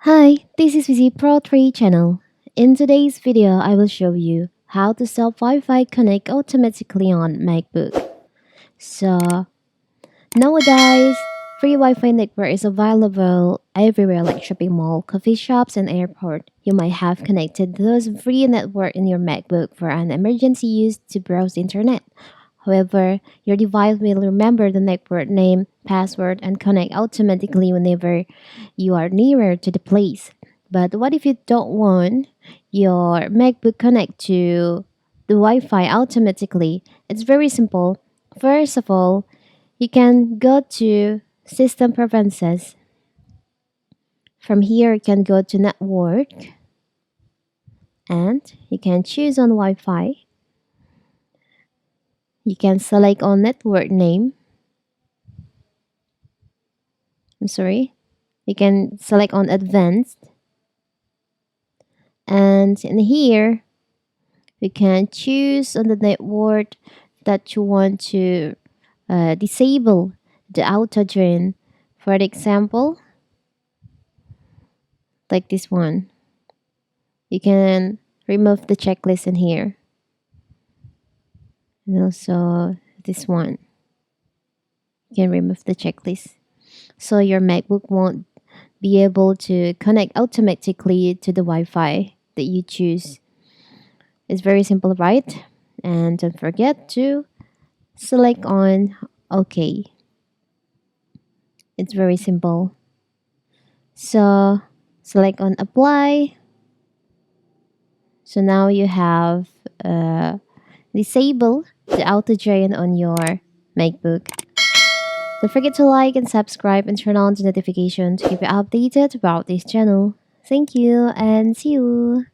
Hi, this is Vizi Pro 3 channel. In today's video, I will show you how to self Wi-Fi connect automatically on MacBook. So, nowadays, free Wi-Fi network is available everywhere like shopping mall, coffee shops, and airport. You might have connected those free network in your MacBook for an emergency use to browse the internet. However, your device will remember the network name, password, and connect automatically whenever you are nearer to the place. But what if you don't want your MacBook connect to the Wi-Fi automatically? It's very simple. First of all, you can go to System Preferences. From here, you can go to Network and you can choose on Wi-Fi. You can select on network name. I'm sorry. You can select on advanced, and in here you can choose on the network that you want to disable the auto join. For example, like this one, you can remove the checklist in here, and also this one, you can remove the checklist so your MacBook won't be able to connect automatically to the Wi-Fi that you choose. It's very simple, right? And don't forget to select on OK. It's very simple. So select on apply. So now you have disable the auto join on your MacBook. Don't forget to like and subscribe and turn on the notification to keep you updated about this channel. Thank you and see you.